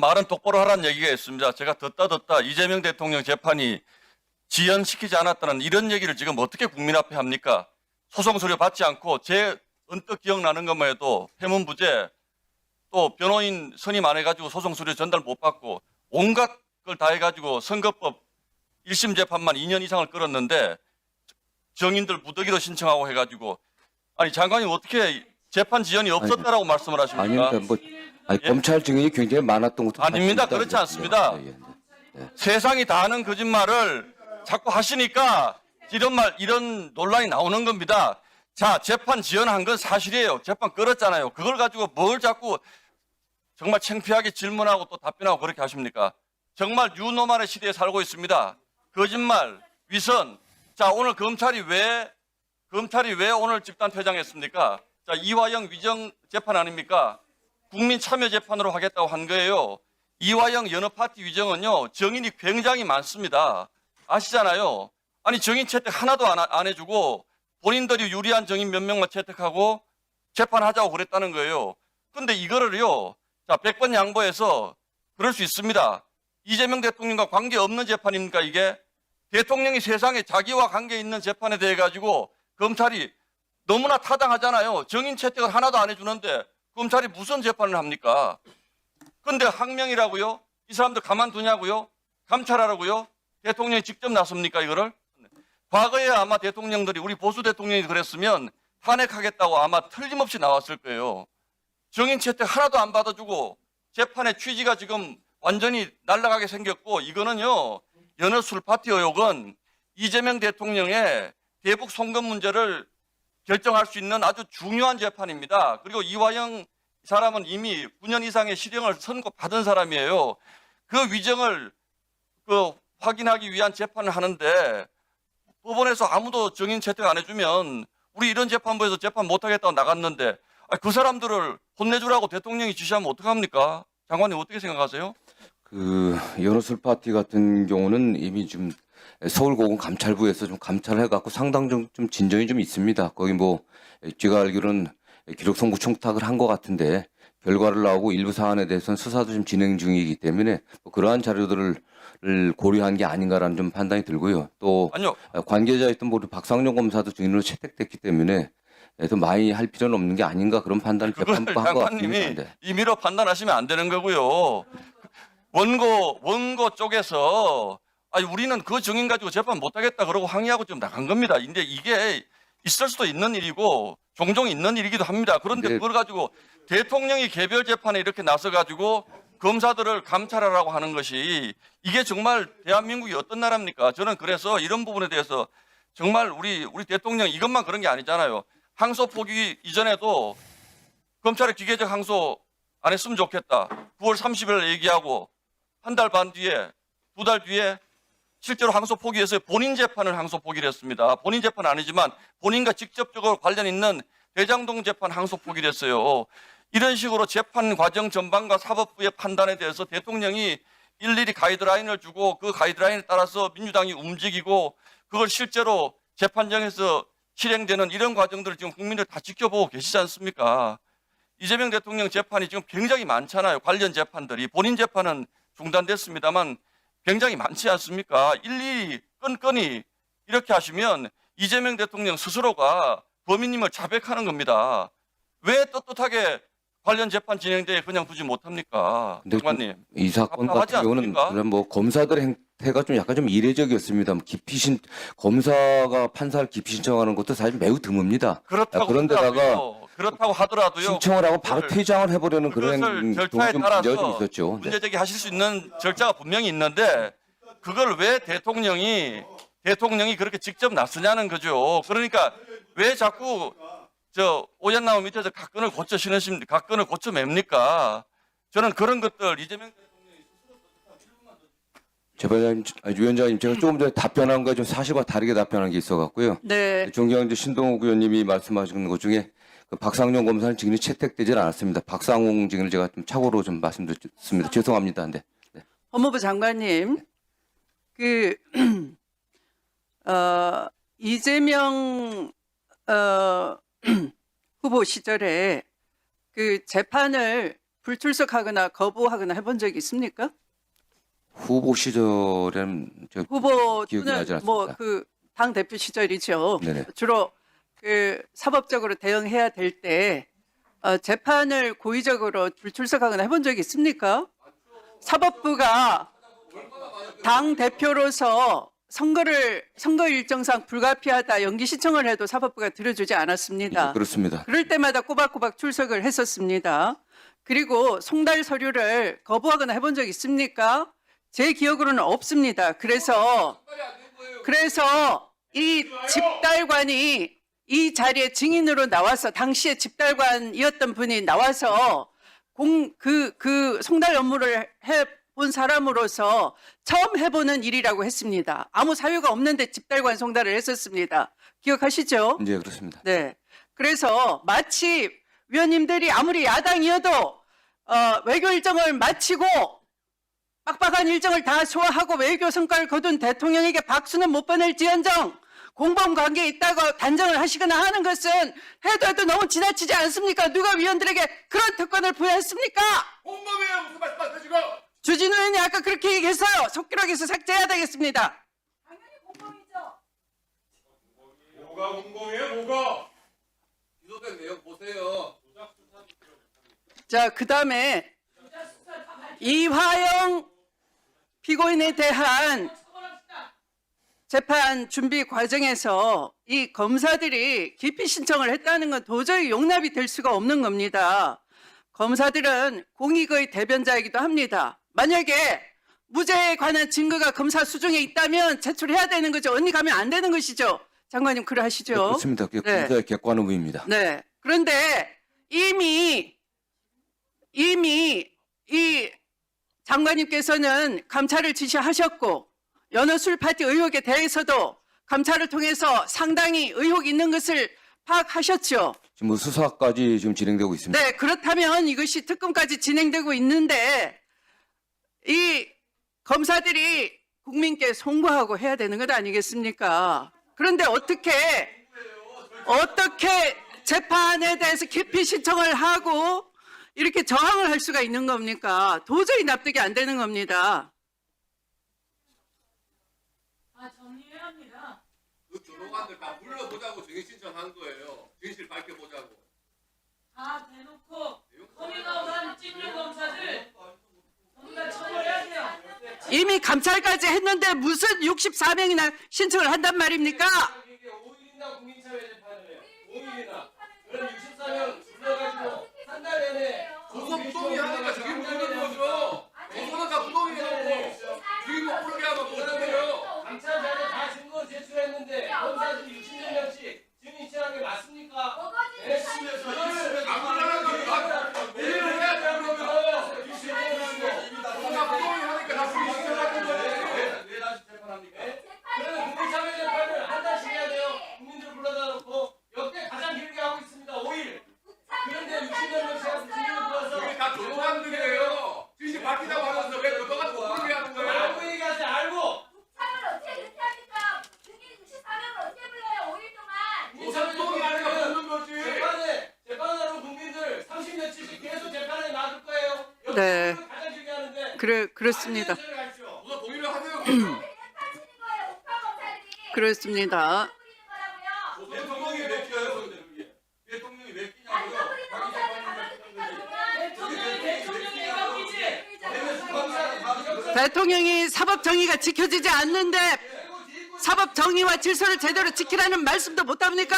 말은 똑바로 하라는 얘기가 있습니다. 제가 듣다 이재명 대통령 재판이 지연시키지 않았다는 이런 얘기를 지금 어떻게 국민 앞에 합니까? 소송 서류 받지 않고 제 언뜻 기억나는 것만 해도 회문부재 또 변호인 선임 안 해가지고 소송 서류 전달 못 받고 온갖 걸 다 해가지고 선거법 1심 재판만 2년 이상을 끌었는데 정인들 무더기로 신청하고 해가지고 아니 장관님 어떻게 재판 지연이 없었다라고 말씀을 하십니까? 아닙니다. 예? 검찰 증인이 굉장히 많았던 것도 아닙니다. 사실입니다. 그렇지 않습니다. 예. 세상이 다 아는 거짓말을 자꾸 하시니까 이런 논란이 나오는 겁니다. 자, 재판 지연한 건 사실이에요. 재판 끌었잖아요. 그걸 가지고 뭘 자꾸 정말 창피하게 질문하고 또 답변하고 그렇게 하십니까? 정말 유노말의 시대에 살고 있습니다. 거짓말, 위선. 자, 오늘 검찰이 왜 오늘 집단 퇴장했습니까? 자, 이화영 위정 재판 아닙니까? 국민 참여 재판으로 하겠다고 한 거예요. 이화영 여러 파티 위정은요, 정인이 굉장히 많습니다. 아시잖아요. 아니, 정인 채택 하나도 안 해주고 본인들이 유리한 정인 몇 명만 채택하고 재판하자고 그랬다는 거예요. 근데 이거를요, 자, 100번 양보해서 그럴 수 있습니다. 이재명 대통령과 관계없는 재판입니까, 이게? 대통령이 세상에 자기와 관계 있는 재판에 대해 가지고 검찰이 너무나 타당하잖아요. 정인 채택을 하나도 안 해주는데 검찰이 무슨 재판을 합니까? 근데 항명이라고요? 이 사람들 가만두냐고요? 감찰하라고요? 대통령이 직접 나섭니까, 이거를? 과거에 아마 대통령들이 우리 보수 대통령이 그랬으면 탄핵하겠다고 아마 틀림없이 나왔을 거예요. 정인 채택 하나도 안 받아주고 재판의 취지가 지금 완전히 날아가게 생겼고 이거는요. 여느 술 파티 의혹은 이재명 대통령의 대북 송금 문제를 결정할 수 있는 아주 중요한 재판입니다. 그리고 이화영 사람은 이미 9년 이상의 실형을 선고받은 사람이에요. 그 위정을 확인하기 위한 재판을 하는데 법원에서 아무도 정인 채택 안 해주면 우리 이런 재판부에서 재판 못하겠다고 나갔는데 그 사람들을 혼내주라고 대통령이 지시하면 어떡합니까? 장관님 어떻게 생각하세요? 연호술 파티 같은 경우는 이미 좀 서울고검 감찰부에서 좀 감찰을 해갖고 상당 좀 진전이 좀 있습니다. 거기 제가 알기로는 기록 송구 청탁을 한 것 같은데 결과를 나오고 일부 사안에 대해서는 수사도 좀 진행 중이기 때문에 그러한 자료들을 고려한 게 아닌가라는 좀 판단이 들고요. 또 아니요. 관계자였던 박상용 검사도 증인으로 채택됐기 때문에 더 많이 할 필요는 없는 게 아닌가 그런 판단을 그걸 재판부가 한 것 같습니다. 장관님이 네. 임의로 판단하시면 안 되는 거고요. 원고 쪽에서 우리는 그 증인 가지고 재판 못하겠다 그러고 항의하고 좀 나간 겁니다. 근데 이게 있을 수도 있는 일이고 종종 있는 일이기도 합니다. 그런데 네. 그걸 가지고 대통령이 개별 재판에 이렇게 나서 가지고 검사들을 감찰하라고 하는 것이 이게 정말 대한민국이 어떤 나라입니까? 저는 그래서 이런 부분에 대해서 정말 우리 대통령 이것만 그런 게 아니잖아요. 항소 포기 이전에도 검찰의 기계적 항소 안 했으면 좋겠다. 9월 30일 얘기하고 한 달 반 뒤에, 2달 뒤에 실제로 항소 포기해서 본인 재판을 항소 포기를 했습니다. 본인 재판 아니지만 본인과 직접적으로 관련 있는 대장동 재판 항소 포기를 했어요. 이런 식으로 재판 과정 전반과 사법부의 판단에 대해서 대통령이 일일이 가이드라인을 주고 그 가이드라인에 따라서 민주당이 움직이고 그걸 실제로 재판정에서 실행되는 이런 과정들을 지금 국민들 다 지켜보고 계시지 않습니까? 이재명 대통령 재판이 지금 굉장히 많잖아요. 관련 재판들이. 본인 재판은 중단됐습니다만 굉장히 많지 않습니까? 일일이 끈끈이 이렇게 하시면 이재명 대통령 스스로가 범인임을 자백하는 겁니다. 왜 떳떳하게 관련 재판 진행대에 그냥 두지 못합니까? 장관님. 이 사건 답답하지 같은 경우는 않습니까? 검사들의 행태가 좀 약간 좀 이례적이었습니다. 검사가 판사를 기피 신청하는 것도 사실 매우 드뭅니다. 그렇다고 그런데다가 하더라도요. 그렇다고 하더라도요. 신청을 하고 바로 그걸 퇴장을 해버리는 그런 그것을 절차에 좀 따라서 문제가 좀 있었죠. 네. 문제제기 하실 수 있는 절차가 분명히 있는데 그걸 왜 대통령이 그렇게 직접 나서냐는 거죠. 그러니까 왜 자꾸 오얏나무 밑에서 각근을 고쳐 신으십니까? 각근을 고쳐 맵니까? 저는 그런 것들 이재명 재판장님, 위원장님, 제가 조금 전에 답변한 거에 좀 사실과 다르게 답변한 게 있어갖고요. 네. 존경하는 신동욱 의원님이 말씀하신 것 중에 박상용 검사는 증인이 채택되질 않았습니다. 박상홍 증인을 제가 좀 착오로 좀 말씀드렸습니다. 죄송합니다. 네. 법무부 장관님, 이재명 후보 시절에 그 재판을 불출석하거나 거부하거나 해본 적이 있습니까? 후보 시절에는 저 후보 기억이 또는 나지 않습니다. 뭐 그 당 대표 시절이죠. 네네. 주로 그 사법적으로 대응해야 될 때 재판을 고의적으로 불출석하거나 해본 적이 있습니까? 사법부가 당 대표로서 선거 일정상 불가피하다 연기 신청을 해도 사법부가 들어주지 않았습니다. 예, 그렇습니다. 그럴 때마다 꼬박꼬박 출석을 했었습니다. 그리고 송달 서류를 거부하거나 해본 적 있습니까? 제 기억으로는 없습니다. 그래서 이 집달관이 이 자리에 증인으로 나와서 당시에 집달관이었던 분이 나와서 그 송달 업무를 해본 사람으로서 처음 해보는 일이라고 했습니다. 아무 사유가 없는데 집달관 송달을 했었습니다. 기억하시죠? 예, 그렇습니다. 네. 그래서 마치 위원님들이 아무리 야당이어도 외교 일정을 마치고 빡빡한 일정을 다 소화하고 외교 성과를 거둔 대통령에게 박수는 못 보낼지언정 공범 관계에 있다고 단정을 하시거나 하는 것은 해도 너무 지나치지 않습니까? 누가 위원들에게 그런 특권을 부여했습니까? 공범이에요. 무슨 말씀하시고? 주진우 의원이 아까 그렇게 얘기했어요. 속기록에서 삭제해야 되겠습니다. 뭐가 공범이에요? 뭐가? 기소된 내용 보세요. 자, 그 다음에 이화영 피고인에 대한 재판 준비 과정에서 이 검사들이 기피 신청을 했다는 건 도저히 용납이 될 수가 없는 겁니다. 검사들은 공익의 대변자이기도 합니다. 만약에 무죄에 관한 증거가 검사 수중에 있다면 제출해야 되는 거죠. 언니 가면 안 되는 것이죠. 장관님 예, 그러하시죠. 그렇습니다. 그게 네. 검사의 객관 의무입니다. 네. 그런데 이미 이 장관님께서는 감찰을 지시하셨고 연어술 파티 의혹에 대해서도 감찰을 통해서 상당히 의혹이 있는 것을 파악하셨죠. 지금 뭐 수사까지 지금 진행되고 있습니다. 네, 그렇다면 이것이 특검까지 진행되고 있는데 이 검사들이 국민께 송구하고 해야 되는 것 아니겠습니까? 그런데 어떻게 재판에 대해서 기피 신청을 하고 이렇게 저항을 할 수가 있는 겁니까? 도저히 납득이 안 되는 겁니다. 정리해야 합니다. 그 조롱관들 다 불러보자고 증인 신청한 거예요. 진실 밝혀보자고. 다 대놓고 커밍아웃한 찐류 검사들 전부 다 처벌해야 돼요. 이미 감찰까지 했는데 무슨 64명이나 신청을 한단 말입니까? 이게 5일이나 국민참여 재판을 해요. 5일이나. 그럼 64명 불러가지고 한 달 내내 고소 부동이 하니까 증인 못 부르는 거죠. 고소는 다 부동이 해놓고 증인 못 부르게 하면 어떡해요? 감찰 자료 다 증거 제출했는데 검사들이 60몇 명씩 증인 신청한 게 맞습니까? 네, 그거를 우리를 해야 되는 거면 뭔가 부동이 하니까 다 증인 신청하는 거예요. 왜 다시 재판합니까? 그러면 국민참여 재판을 한 달씩 해야 돼요. 국민들 불러다 놓고 역대 가장 길게 하고 있습니다. 5일. 그런데 60여 명씩 하고 증인을 불러서 이게 다 조롱관들이에요. 진실 밝히자고 하면서 왜 그거가 못 부르게 하는 거예요? 알고 얘기하세요. 알고. 참을 어떻게 그렇게 합니까? 증인 64명을 어떻게 불러요? 5일 동안. 무슨 부동이 하니까 부르는 거지. 재판하는 국민들 30년씩 계속 재판에 놔둘 거예요. 네. 가장 길게 하는데. 그렇습니다. 무슨 동의를 하세요? 그냥 파시는 거예요. 오빠 검사들이. 그렇습니다. 뿌리는 거라고요. 대통령이 몇 끼어요? 근데 그게 대통령이 몇 안 끼냐고요? 뿌리는 검사들 가만히 있다 대통령이 애각이지. 대통령이 사법 정의가 지켜지지 않는데 사법 정의와 질서를 제대로 지키라는 말씀도 못 합니까?